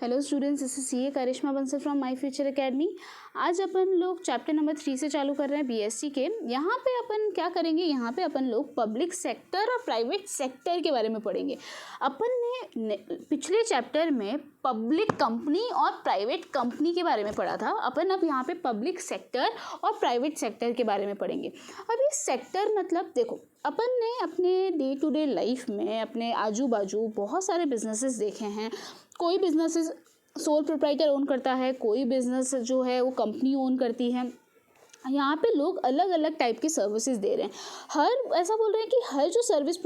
Hello students, this is CA Karishma Bansal from My Future Academy. आज अपन लोग चैप्टर नंबर 3 से चालू कर रहे हैं बीएससी के। यहाँ पे अपन क्या करेंगे, यहाँ पे अपन लोग पब्लिक सेक्टर और प्राइवेट सेक्टर के बारे में पढ़ेंगे। अपन ने पिछले चैप्टर में पब्लिक कंपनी और प्राइवेट कंपनी के बारे में पढ़ा था। अपन अब यहाँ पे पब्लिक सेक्टर और प्राइवेट सेक्टर के बारे में पढ़ेंगे। अब ये सेक्टर मतलब देखो, अपन ने अपने डे टू डे लाइफ में अपने आजू बाजू बहुत सारे बिजनेसेस देखे हैं। कोई बिजनेसेस सोल प्रोप्राइटर ओन करता है, कोई बिजनेस जो है वो कंपनी ओन करती है। यहाँ पे लोग अलग अलग टाइप की सर्विसेज दे रहे हैं। ऐसा बोल रहे हैं कि हर जो सर्विस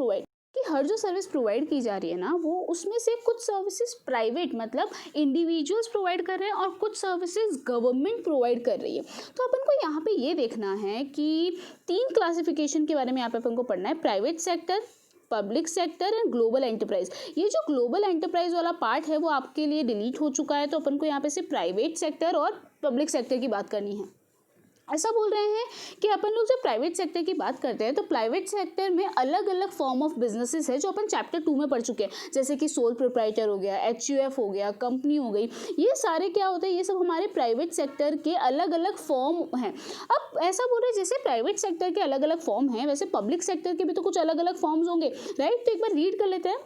प्रोवाइड की जा रही है ना, वो उसमें से कुछ सर्विसेज प्राइवेट मतलब इंडिविजुअल्स प्रोवाइड कर रहे हैं और कुछ सर्विसेज गवर्नमेंट प्रोवाइड कर रही है। तो अपन को यहाँ पे ये देखना है कि 3 क्लासिफिकेशन के बारे में यहाँ पे अपन को पढ़ना है: private sector, public sector and global enterprise. ये जो ग्लोबल एंटरप्राइज वाला पार्ट है वो आपके लिए डिलीट हो चुका है, तो अपन को यहाँ पे सिर्फ प्राइवेट सेक्टर और पब्लिक सेक्टर की बात करनी है। ऐसा बोल रहे हैं कि अपन लोग जब प्राइवेट सेक्टर की बात करते हैं तो प्राइवेट सेक्टर में अलग अलग फॉर्म ऑफ बिजनेसेस है जो अपन चैप्टर 2 में पढ़ चुके हैं, जैसे कि सोल प्रोप्राइटर हो गया, एचयूएफ हो गया, कंपनी हो गई। ये सारे क्या होते हैं, ये सब हमारे प्राइवेट सेक्टर के अलग अलग फॉर्म हैं। अब ऐसा बोल रहे हैं जैसे प्राइवेट सेक्टर के अलग अलग फॉर्म हैं, वैसे पब्लिक सेक्टर के भी तो कुछ अलग अलग फॉर्म्स होंगे, राइट। तो एक बार रीड कर लेते हैं।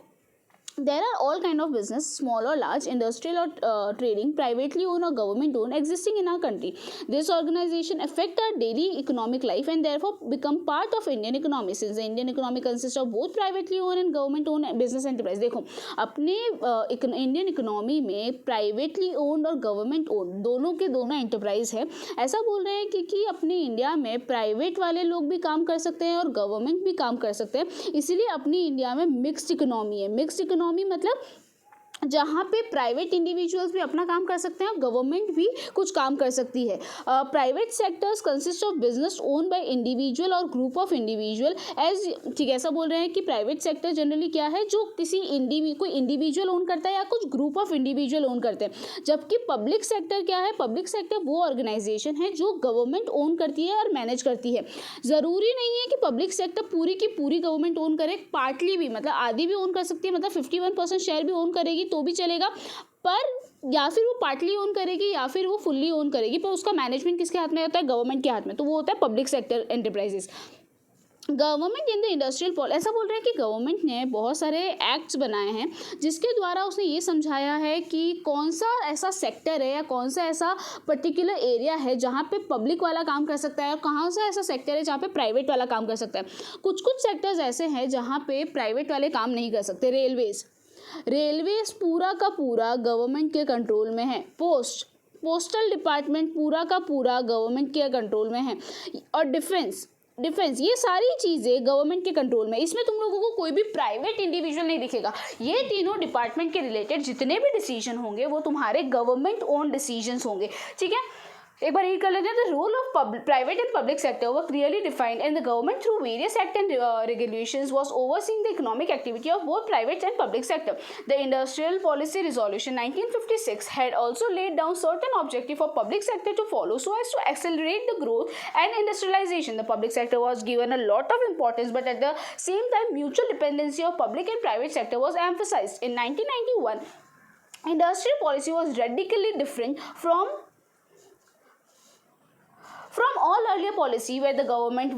There are all kind of business, small or large, industrial or trading, privately owned or government owned, existing in our country. This organization affect our daily economic life and therefore become part of Indian economy. Since the Indian economy consists of both privately owned and government owned business enterprise. देखो, अपने Indian economy में privately owned और government owned दोनों के दोनों enterprise है। ऐसा बोल रहे हैं कि अपने इंडिया में प्राइवेट वाले लोग भी काम कर सकते हैं और गवर्नमेंट भी काम कर सकते हैं, इसीलिए अपनी इंडिया में मिक्स्ड इकोनॉमी है। मिक्स्ड इकोनॉमी मतलब जहाँ पे प्राइवेट इंडिविजुअल्स भी अपना काम कर सकते हैं और गवर्नमेंट भी कुछ काम कर सकती है। Private sectors consist of business own by individual और ग्रुप ऑफ इंडिविजुअल एज, ठीक है। ऐसा बोल रहे हैं कि प्राइवेट सेक्टर जनरली क्या है, जो कोई इंडिविजुअल ओन करता है या कुछ ग्रुप ऑफ इंडिविजुअल ओन करते हैं। जबकि पब्लिक सेक्टर क्या है, पब्लिक सेक्टर वो ऑर्गेनाइजेशन है जो गवर्नमेंट ओन करती है और मैनेज करती है। ज़रूरी नहीं है कि पब्लिक सेक्टर पूरी की पूरी गवर्नमेंट ओन करे, पार्टली भी मतलब आधी भी ओन कर सकती है, मतलब 51% शेयर भी ओन करेगी तो भी चलेगा, पर या फिर वो पार्टली ओन करेगी या फिर वो फुल्ली ओन करेगी, पर उसका मैनेजमेंट किसके हाथ में होता है, गवर्नमेंट के हाथ में। तो वो होता है public sector enterprises. Government in the industrial policy, ऐसा बोल रहे हैं कि गवर्नमेंट ने बहुत सारे एक्ट्स बनाए हैं जिसके द्वारा उसने ये समझाया है कि कौन सा ऐसा सेक्टर है या कौन सा ऐसा पर्टिकुलर एरिया है जहाँ पे पब्लिक वाला काम कर सकता है और कहाँ सा ऐसा सेक्टर है जहाँ पे प्राइवेट वाला काम कर सकता है। कुछ सेक्टर्स ऐसे हैं जहाँ पे प्राइवेट वाले काम नहीं कर सकते। रेलवेज पूरा का पूरा गवर्नमेंट के कंट्रोल में है। पोस्टल डिपार्टमेंट पूरा का पूरा गवर्नमेंट के कंट्रोल में है। और डिफेंस, ये सारी चीज़ें गवर्नमेंट के कंट्रोल में। इसमें तुम लोगों को कोई भी प्राइवेट इंडिविजुअल नहीं दिखेगा। ये तीनों डिपार्टमेंट के रिलेटेड जितने भी डिसीजन होंगे वो तुम्हारे गवर्नमेंट ओन डिसीजंस होंगे, ठीक है। एक बार रीड कर लेते हैं। The role of private and public sector were clearly defined and the government through various act and regulations was overseeing the economic activity of both private and public sector. The industrial policy resolution 1956 had also laid down certain objectives for public sector to follow so as to accelerate the growth and industrialization. The public sector was given a lot of importance, but at the same time mutual dependency of public and private sector was emphasized. In 1991, industrial policy was radically different from all earlier policy, where the government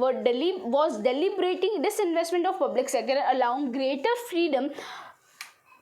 was deliberating disinvestment of public sector and allowing greater freedom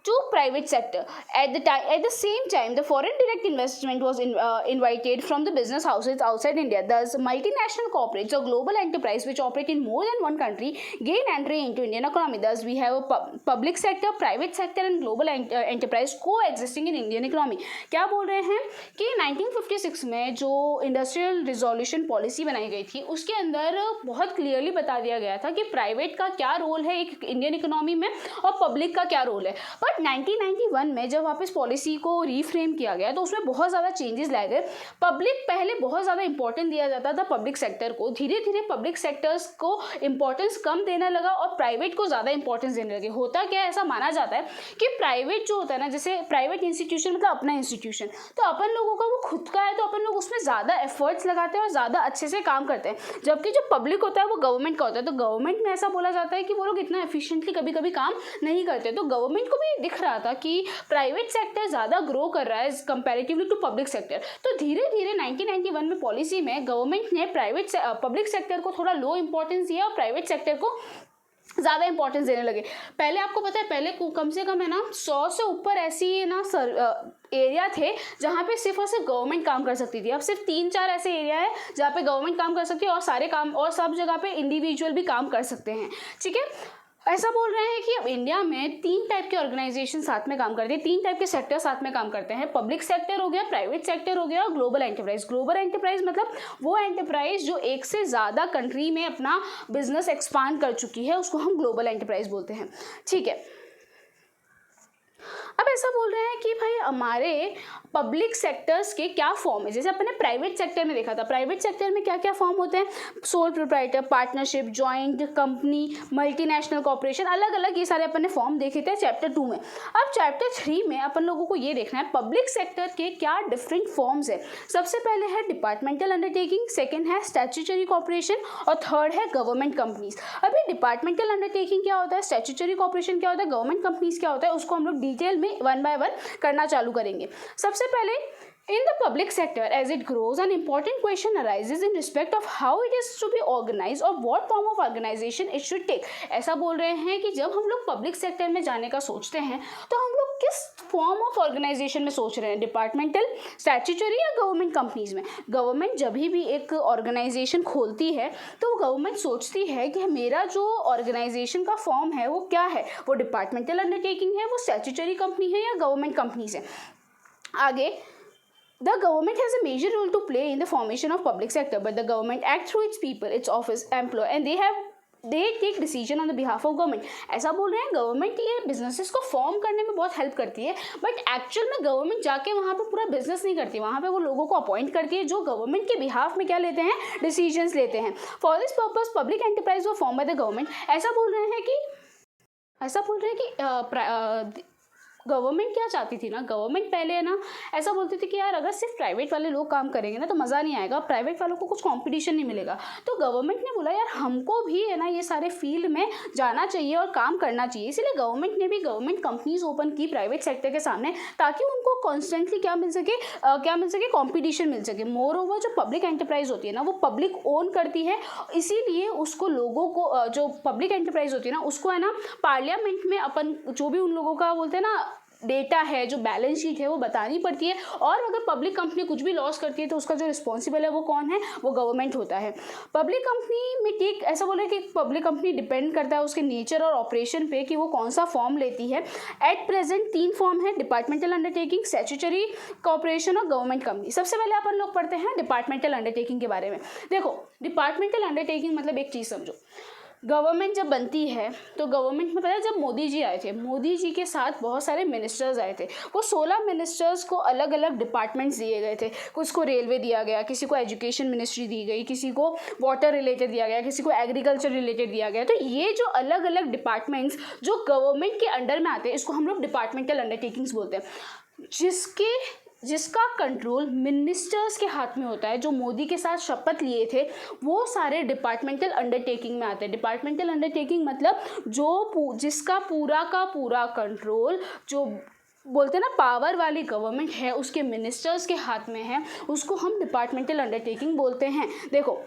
to private sector. At the same time, the foreign direct investment was invited from the business houses outside India. Thus, multinational corporates or global enterprise which operate in more than one country gain entry into Indian economy. Thus, we have a public sector, private sector and global enterprise coexisting in Indian economy. क्या बोल रहे हैं कि 1956 में जो industrial resolution policy बनाई गई थी उसके अंदर बहुत क्लियरली बता दिया गया था कि प्राइवेट का क्या रोल है एक इंडियन इकोनॉमी में और पब्लिक का क्या रोल है। बट 1991 में जब वापस पॉलिसी को रीफ्रेम किया गया तो उसमें बहुत ज़्यादा चेंजेस लाए गए। पब्लिक पहले बहुत ज़्यादा इंपॉर्टेंट दिया जाता था पब्लिक सेक्टर को, धीरे धीरे पब्लिक सेक्टर्स को इंपॉर्टेंस कम देने लगा और प्राइवेट को ज़्यादा इंपॉर्टेंस देने लगे। होता क्या है, ऐसा माना जाता है कि प्राइवेट जो होता है ना, जैसे प्राइवेट इंस्टीट्यूशन मतलब अपना इंस्टीट्यूशन, तो अपन लोगों का वो खुद का है तो अपन लोग उसमें ज़्यादा एफर्ट्स लगाते हैं और ज़्यादा अच्छे से काम करते हैं। जबकि जो पब्लिक होता है वो गवर्नमेंट का होता है, तो गवर्नमेंट में ऐसा बोला जाता है कि वो लोग इतना एफिशिएंटली कभी कभी काम नहीं करते, तो गवर्नमेंट को भी दिख रहा था कि प्राइवेट सेक्टर ज़्यादा ग्रो कर रहा है कंपैरेटिवली टू पब्लिक सेक्टर। तो धीरे धीरे 1991 में पॉलिसी में गवर्नमेंट ने पब्लिक सेक्टर को थोड़ा लो इंपॉर्टेंस दिया और प्राइवेट सेक्टर को ज़्यादा इंपॉर्टेंस देने लगे। पहले आपको पता है, पहले कम से कम है ना 100 से ऊपर ऐसी है ना एरिया थे जहाँ पे सिर्फ और सिर्फ गवर्नमेंट काम कर सकती थी। अब सिर्फ 3-4 ऐसे एरिया है जहाँ पे गवर्नमेंट काम कर सकती है और सारे काम और सब जगह पे इंडिविजुअल भी काम कर सकते हैं। ठीक है, ऐसा बोल रहे हैं कि अब इंडिया में 3 टाइप के ऑर्गेनाइजेशन साथ में काम करते हैं, 3 टाइप के सेक्टर साथ में काम करते हैं। पब्लिक सेक्टर हो गया, प्राइवेट सेक्टर हो गया और ग्लोबल एंटरप्राइज। ग्लोबल एंटरप्राइज मतलब वो एंटरप्राइज जो एक से ज़्यादा कंट्री में अपना बिजनेस एक्सपांड कर चुकी है, उसको हम ग्लोबल एंटरप्राइज बोलते हैं। ठीक है, अब ऐसा बोल रहे हैं कि भाई हमारे पब्लिक सेक्टर्स के क्या फॉर्म है। जैसे अपने प्राइवेट सेक्टर में देखा था, प्राइवेट सेक्टर में क्या क्या फॉर्म होते हैं, sole proprietor, partnership, joint company, multinational corporation, अलग अलग ये सारे अपन ने फॉर्म देखे थे चैप्टर 2 में। अब चैप्टर 3 में अपन लोगों को ये देखना है पब्लिक सेक्टर के क्या डिफरेंट फॉर्म्स है। सबसे पहले है डिपार्टमेंटल अंडरटेकिंग, सेकेंड है स्टैट्यूटरी कॉर्पोरेशन और थर्ड है गवर्नमेंट कंपनीज। अभी डिपार्टमेंटल अंडरटेकिंग क्या होता है, स्टैट्यूटरी कॉर्पोरेशन क्या होता है, गवर्नमेंट कंपनीज क्या होता है, उसको हम लोग डिटेल में 1 by 1 करना चालू करेंगे। सबसे पहले in the public sector as it grows an important question arises in respect of how it is to be organized or what form of organization it should take। ऐसा बोल रहे हैं कि जब हम लोग पब्लिक सेक्टर में जाने का सोचते हैं तो हम लोग किस फॉर्म ऑफ ऑर्गेनाइजेशन में सोच रहे हैं, डिपार्टमेंटल, स्टैट्यूटरी या गवर्नमेंट कंपनीज में। गवर्नमेंट जब भी एक ऑर्गेनाइजेशन खोलती है तो गवर्नमेंट सोचती है कि मेरा जो ऑर्गेनाइजेशन का फॉर्म है वो क्या है, वो डिपार्टमेंटल अंडरटेकिंग है, वो स्टैट्यूटरी कंपनी है या गवर्नमेंट कंपनीज है। आगे, the government has a major role to play in the formation of public sector, but the government act through its people, its office, employee, and they take decision on the behalf of government। ऐसा बोल रहे हैं government ये businesses को form करने में बहुत help करती है, बट एक्चुअल में गवर्नमेंट जाके वहाँ पे पूरा बिजनेस नहीं करती, वहाँ पे वो लोगों को अपॉइंट करती है जो गवर्नमेंट के बिहाफ में क्या लेते हैं, डिसीजंस लेते हैं। For this purpose public enterprise वो फॉर्म बाय द गवर्नमेंट। ऐसा बोल रहे हैं कि गवर्नमेंट क्या चाहती थी ना, गवर्नमेंट पहले है ना ऐसा बोलती थी कि यार अगर सिर्फ प्राइवेट वाले लोग काम करेंगे ना तो मज़ा नहीं आएगा, प्राइवेट वालों को कुछ कंपटीशन नहीं मिलेगा। तो गवर्नमेंट ने बोला यार हमको भी है ना ये सारे फील्ड में जाना चाहिए और काम करना चाहिए, इसलिए गवर्नमेंट ने भी गवर्नमेंट कंपनीज ओपन की प्राइवेट सेक्टर के सामने, ताकि उनको कॉन्स्टेंटली क्या मिल सके, कॉम्पिटिशन मिल सके। मोर ओवर जो पब्लिक एंटरप्राइज होती है ना वो पब्लिक ओन करती है, इसीलिए उसको लोगों को, जो पब्लिक एंटरप्राइज होती है ना उसको है ना पार्लियामेंट में अपन जो भी उन लोगों का बोलते हैं ना डेटा है, जो बैलेंस शीट है वो बतानी पड़ती है। और अगर पब्लिक कंपनी कुछ भी लॉस करती है तो उसका जो रिस्पॉन्सिबल है वो कौन है, वो गवर्नमेंट होता है। पब्लिक कंपनी में ऐसा बोला कि पब्लिक कंपनी डिपेंड करता है उसके नेचर और ऑपरेशन पे कि वो कौन सा फॉर्म लेती है। एट प्रेजेंट 3 फॉर्म है, डिपार्टमेंटल अंडरटेकिंग, स्टैट्यूटरी कॉर्पोरेशन और गवर्नमेंट कंपनी। सबसे पहले अपन लोग पढ़ते हैं डिपार्टमेंटल अंडरटेकिंग के बारे में। देखो डिपार्टमेंटल अंडरटेकिंग मतलब एक चीज़ समझो, गवर्नमेंट जब बनती है तो गवर्नमेंट में पता है जब मोदी जी आए थे, मोदी जी के साथ बहुत सारे मिनिस्टर्स आए थे, वो 16 मिनिस्टर्स को अलग अलग डिपार्टमेंट्स दिए गए थे। कुछ को रेलवे दिया गया, किसी को एजुकेशन मिनिस्ट्री दी गई, किसी को वाटर रिलेटेड दिया गया, किसी को एग्रीकल्चर रिलेटेड दिया गया। तो ये जो अलग अलग डिपार्टमेंट्स जो गवर्नमेंट के अंडर में आते हैं इसको हम लोग डिपार्टमेंटल अंडरटेकिंग्स बोलते हैं, जिसका कंट्रोल मिनिस्टर्स के हाथ में होता है। जो मोदी के साथ शपथ लिए थे वो सारे डिपार्टमेंटल अंडरटेकिंग में आते हैं। डिपार्टमेंटल अंडरटेकिंग मतलब जिसका पूरा का पूरा कंट्रोल, जो बोलते हैं ना पावर वाली गवर्नमेंट है उसके मिनिस्टर्स के हाथ में है, उसको हम डिपार्टमेंटल अंडरटेकिंग बोलते हैं। देखो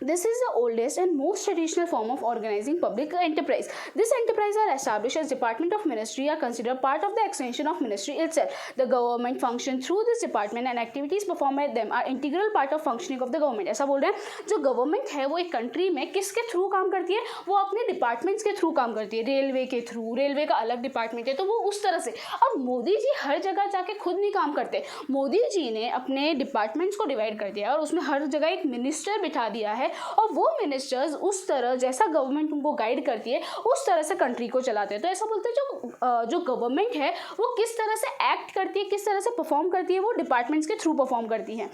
this is the oldest and most traditional form of organizing public enterprise. This enterprise are established as department of ministry are considered part of the extension of ministry itself. The government function through this department and activities performed by them are integral part of functioning of the government। ऐसा बोल रहे हैं जो government है वो एक country में किसके थ्रू काम करती है, वो अपने डिपार्टमेंट्स के थ्रू काम करती है। रेलवे के थ्रू, रेलवे का अलग डिपार्टमेंट है तो वो उस तरह से। अब मोदी जी हर जगह जाके खुद नहीं काम करते, मोदी जी ने अपने डिपार्टमेंट्स को डिवाइड कर दिया और उसमें हर जगह एक मिनिस्टर बिठा दिया है और वो मिनिस्टर्स उस तरह जैसा गवर्नमेंट उनको गाइड करती है उस तरह से कंट्री को चलाते हैं। तो ऐसा बोलते हैं जो गवर्नमेंट है वो किस तरह से एक्ट करती है, किस तरह से परफॉर्म करती है, वो डिपार्टमेंट्स के थ्रू परफॉर्म करती है।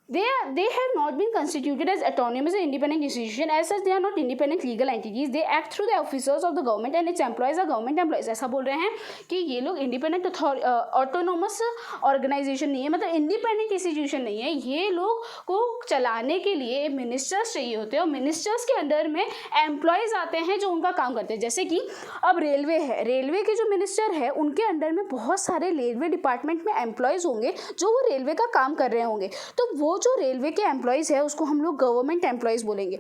they have not been constituted as autonomous and independent institution. As such, they are not independent legal entities. They act through the officers of the government and its employees are government employees. ऐसा बोल रहे हैं कि ये लोग independent autonomous organisation नहीं है, मतलब इंडिपेंडेंट इंस्टीट्यूशन नहीं है. ये लोग को चलाने के लिए मिनिस्टर्स चाहिए होते हैं और मिनिस्टर्स के अंडर में एम्प्लॉयज़ आते हैं जो उनका काम करते हैं. जैसे कि अब रेलवे है, रेलवे के जो मिनिस्टर है उनके अंडर में बहुत सारे रेलवे डिपार्टमेंट में एम्प्लॉयज़ होंगे जो वो रेलवे का काम कर रहे होंगे. तो वो जो रेलवे के एम्प्लॉयज़ है उसको हम लोग गवर्नमेंट एम्प्लॉयज़ बोलेंगे.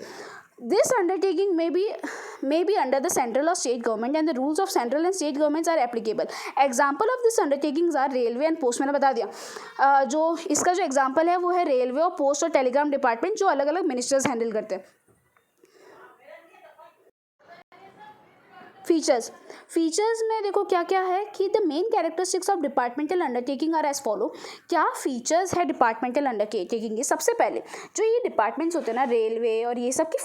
This undertaking may be under the central or state government and the rules of central and state governments are applicable. Example of this undertakings are railway and post. मैंने बता दिया. जो इसका जो एग्जाम्पल है वो है रेलवे और पोस्ट और टेलीग्राम डिपार्टमेंट जो अलग अलग मिनिस्टर्स हैंडल करते हैं. फीचर्स में देखो क्या क्या है कि the main characteristics of departmental undertaking are as follow. क्या फीचर्स है डिपार्टमेंटल अंडरटेकिंग के? सबसे पहले जो ये डिपार्टमेंट्स होते हैं ना, रेलवे और ये सब की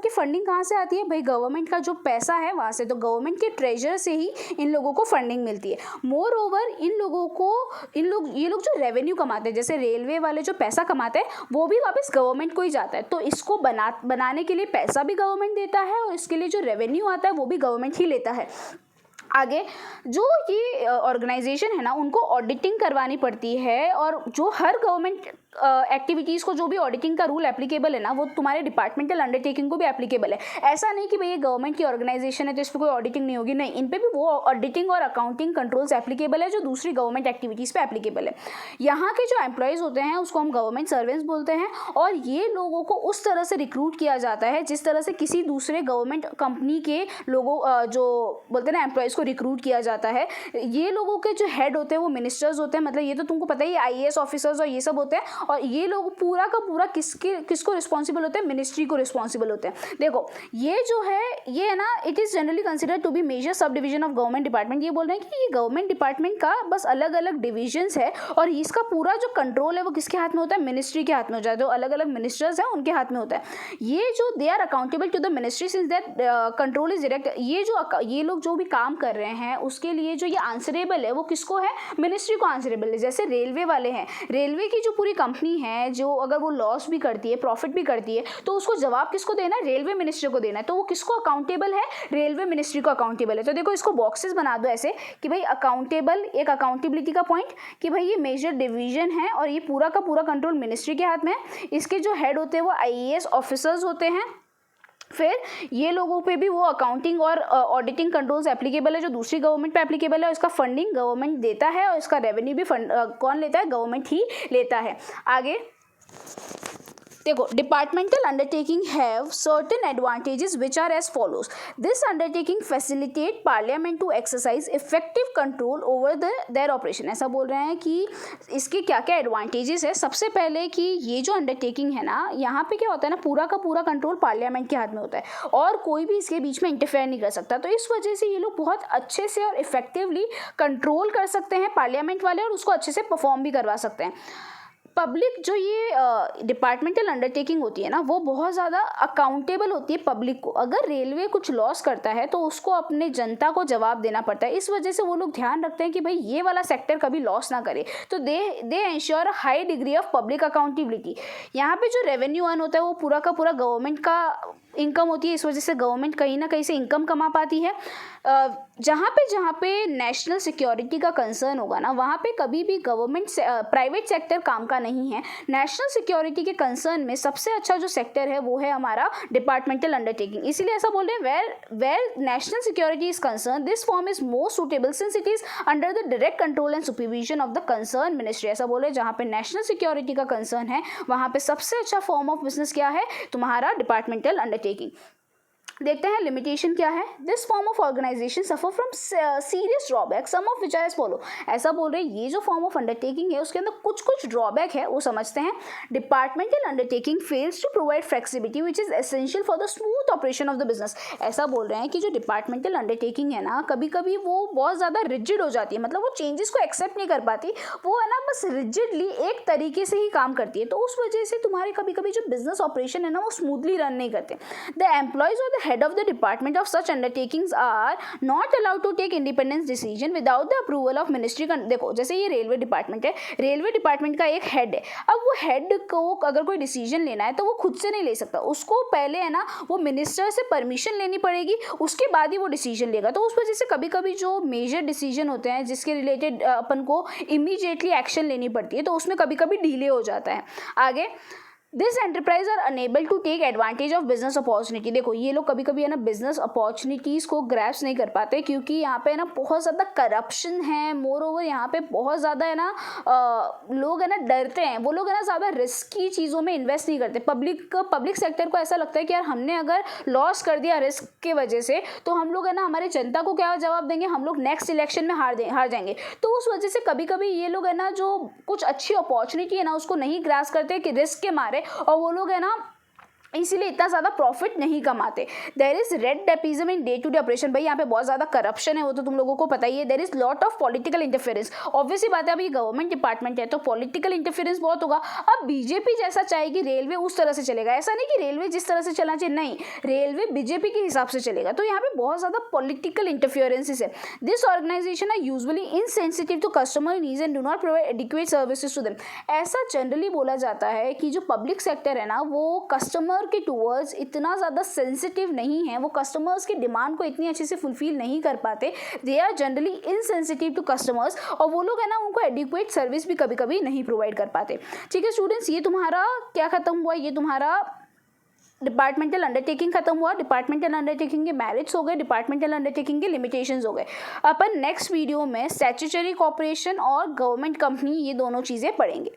फंडिंग कहाँ से आती है भाई? गवर्नमेंट का जो पैसा है वहाँ से. तो गवर्नमेंट के ट्रेजर से ही इन लोगों को फंडिंग मिलती है. मोर ओवर ये लोग जो रेवेन्यू कमाते हैं, जैसे रेलवे वाले जो पैसा कमाते हैं वो भी वापस गवर्नमेंट को ही जाता है. तो इसको बनाने के लिए पैसा भी गवर्नमेंट देता है और इसके लिए जो रेवेन्यू आता है वो भी गवर्नमेंट ही लेता है. आगे जो ये ऑर्गेनाइजेशन है ना उनको ऑडिटिंग करवानी पड़ती है और जो हर गवर्नमेंट एक्टिविटीज़ को जो भी ऑडिटिंग का रूल एप्लीकेबल है ना वो तुम्हारे डिपार्टमेंटल अंडरटेकिंग को भी एप्लीकेबल है. ऐसा नहीं कि भाई ये गवर्नमेंट की ऑर्गेनाइजेशन है तो इस पर कोई ऑडिटिंग नहीं होगी. नहीं, इन पे भी वो ऑडिटिंग और अकाउंटिंग कंट्रोल्स एप्लीकेबल है जो दूसरी गवर्नमेंट एक्टिविटीज़ पे एप्लीकेबल है. यहाँ के जो एम्प्लॉयज़ होते हैं उसको हम गवर्नमेंट सर्वेंट्स बोलते हैं और ये लोगों को उस तरह से रिक्रूट किया जाता है जिस तरह से किसी दूसरे गवर्नमेंट कंपनी के लोगों जो बोलते हैं ना एम्प्लॉयज़ को रिक्रूट किया जाता है. ये लोगों के जो हेड होते हैं वो मिनिस्टर्स होते हैं. मतलब ये तो तुमको पता ही है, IAS ऑफिसर्स और ये सब होते हैं. और ये लोग पूरा का पूरा किसको रिस्पॉन्सिबल होते हैं? मिनिस्ट्री को रिस्पॉन्सिबल होते हैं. देखो ये जो है ये है ना, it is generally considered to be major sub division of government department. ये बोल रहे हैं कि ये गवर्नमेंट डिपार्टमेंट का बस अलग अलग डिविजन्स है और इसका पूरा जो कंट्रोल है वो किसके हाथ में होता है? मिनिस्ट्री के हाथ में हो जाता है. जो अलग अलग मिनिस्टर्स हैं उनके हाथ में होता है. ये जो they are accountable to the ministry since that control is direct. ये लोग जो भी काम कर रहे हैं उसके लिए जो ये आंसरेबल है वो किसको है? मिनिस्ट्री को आंसरेबल है. जैसे रेलवे वाले हैं, रेलवे की जो पूरी कंपनी है जो अगर वो लॉस भी करती है प्रॉफिट भी करती है तो उसको जवाब किसको देना है? रेलवे मिनिस्ट्री को देना है. तो वो किसको अकाउंटेबल है? रेलवे मिनिस्ट्री को अकाउंटेबल है. तो देखो इसको बॉक्सेस बना दो ऐसे कि भाई अकाउंटेबल, एक अकाउंटेबिलिटी का पॉइंट कि भाई ये मेजर डिवीजन है और ये पूरा का पूरा कंट्रोल मिनिस्ट्री के हाथ में है. इसके जो हेड होते हैं वो IAS ऑफिसर्स होते हैं. फिर ये लोगों पे भी वो अकाउंटिंग और ऑडिटिंग कंट्रोल्स एप्लीकेबल है जो दूसरी गवर्नमेंट पे एप्लीकेबल है. और इसका फंडिंग गवर्नमेंट देता है और इसका रेवेन्यू भी कौन लेता है? गवर्नमेंट ही लेता है. आगे देखो departmental undertaking have certain advantages which are as follows. This undertaking facilitate parliament to exercise effective control over their operation. ऐसा बोल रहे हैं कि इसके क्या क्या एडवांटेजेस है. सबसे पहले कि ये जो अंडरटेकिंग है ना यहाँ पे क्या होता है ना, पूरा का पूरा कंट्रोल पार्लियामेंट के हाथ में होता है और कोई भी इसके बीच में इंटरफेयर नहीं कर सकता. तो इस वजह से ये लोग बहुत अच्छे से और इफेक्टिवली कंट्रोल कर सकते हैं पार्लियामेंट वाले और उसको अच्छे से परफॉर्म भी करवा सकते हैं. पब्लिक जो ये डिपार्टमेंटल अंडरटेकिंग होती है ना वो बहुत ज़्यादा अकाउंटेबल होती है पब्लिक को. अगर रेलवे कुछ लॉस करता है तो उसको अपने जनता को जवाब देना पड़ता है. इस वजह से वो लोग ध्यान रखते हैं कि भाई ये वाला सेक्टर कभी लॉस ना करे. तो दे ensure a high degree of public accountability. यहाँ पे जो रेवेन्यू अर्न होता है वो पूरा का पूरा गवर्नमेंट का इनकम होती है. इस वजह से गवर्नमेंट कहीं ना कहीं से इनकम कमा पाती है. जहाँ पे नेशनल सिक्योरिटी का कंसर्न होगा ना वहाँ पे कभी भी गवर्नमेंट प्राइवेट सेक्टर काम का नहीं है. नेशनल सिक्योरिटी के कंसर्न में सबसे अच्छा जो सेक्टर है वो है हमारा डिपार्टमेंटल अंडरटेकिंग. इसीलिए ऐसा बोल रहे हैं where national security is concern this form is most suitable since it is under the direct control and supervision of the concern ministry. ऐसा बोल रहे हैं जहाँ पे नेशनल सिक्योरिटी का कंसर्न है वहाँ पे सबसे अच्छा फॉर्म ऑफ बिजनेस क्या है? तुम्हारा डिपार्टमेंटल अंडरटेकिंग. देखते हैं लिमिटेशन क्या है. This form of organisation suffer from serious drawback some of which are as follow. ऐसा बोल रहे हैं ये जो फॉर्म ऑफ अंडरटेकिंग है उसके अंदर कुछ ड्रॉबैक है वो समझते हैं. Departmental undertaking fails to provide flexibility which is essential for the smooth operation of the business. ऐसा बोल रहे हैं कि जो डिपार्टमेंटल अंडरटेकिंग है ना कभी कभी वो बहुत ज़्यादा रिजिड हो जाती है. मतलब वो चेंजेस को एक्सेप्ट नहीं कर पाती. वो है ना बस रिजिडली एक तरीके से ही काम करती है. तो उस वजह से तुम्हारे कभी कभी जो बिजनेस ऑपरेशन है ना वो स्मूथली रन नहीं करते. द एम्प्लॉयज और the head of the department of such undertakings are not allowed to take independence decision without the approval of ministry. देखो जैसे ये रेलवे डिपार्टमेंट है, रेलवे डिपार्टमेंट का एक हेड है, अब वो हेड को अगर कोई डिसीजन लेना है तो वो खुद से नहीं ले सकता, उसको पहले है ना वो मिनिस्टर से परमिशन लेनी पड़ेगी, उसके बाद ही वो डिसीजन लेगा। तो उस वजह से कभी कभी जो मेजर डिसीजन होते हैं जिसके रिलेटेड अपन को इमीडिएटली एक्शन लेनी पड़ती है, तो उसमें कभी कभी डिले हो जाता है। आगे, this enterprise are enable to take advantage of business opportunity. देखो ये लोग कभी कभी है ना बिजनेस अपॉर्चुनिटीज़ को ग्रैप्स नहीं कर पाते, क्योंकि यहाँ पे है ना बहुत ज़्यादा करप्शन है, मोर ओवर यहाँ पे बहुत ज़्यादा है ना लोग है ना डरते हैं, वो लोग है ना ज़्यादा रिस्की चीज़ों में इन्वेस्ट नहीं करते। पब्लिक सेक्टर को ऐसा लगता है कि यार हमने अगर लॉस कर दिया रिस्क के वजह से, तो हम लोग है ना हमारे जनता को क्या जवाब देंगे, हम लोग नेक्स्ट इलेक्शन में हार जाएंगे। तो उस वजह से कभी कभी ये लोग है ना जो कुछ अच्छी अपॉर्चुनिटी है ना उसको नहीं ग्रास करते कि रिस्क के मारे, और वो लोग है ना इसीलिए इतना ज़्यादा प्रॉफिट नहीं कमाते। There is red tapism in day to day operation. भाई यहाँ पे बहुत ज़्यादा करप्शन है, वो तो तुम लोगों को पता ही है। There is lot of political interference. Obviously बात है, अभी गवर्नमेंट डिपार्टमेंट है तो पॉलिटिकल इंटरफेरेंस बहुत होगा। अब बीजेपी जैसा चाहेगी रेलवे उस तरह से चलेगा, ऐसा नहीं कि रेलवे जिस तरह से चलना चाहिए, नहीं, रेलवे बीजेपी के हिसाब से चलेगा। तो यहाँ पे बहुत ज़्यादा पॉलिटिकल इंटरफेरेंसेस है। This organisation are usually insensitive to customer needs and do not provide adequate services to them. ऐसा जनरली बोला जाता है कि जो पब्लिक सेक्टर है ना वो कस्टमर के टूवर्ड्स इतना ज़्यादा सेंसिटिव नहीं है, वो कस्टमर्स की डिमांड को इतनी अच्छे से फुलफिल नहीं कर पाते। They are generally insensitive to customers, और वो लोग है ना उनको एडिक्वेट सर्विस भी कभी कभी नहीं प्रोवाइड कर पाते। ठीक है स्टूडेंट्स, ये तुम्हारा क्या खत्म हुआ, ये तुम्हारा डिपार्टमेंटल अंडरटेकिंग खत्म हुआ। डिपार्टमेंटल अंडरटेकिंग के मेरिट्स हो गए, डिपार्टमेंटल अंडरटेकिंग के लिमिटेशंस हो गए। अपन नेक्स्ट वीडियो में स्टैट्यूटरी कॉर्पोरेशन और गवर्नमेंट कंपनी ये दोनों चीज़ें पढ़ेंगे।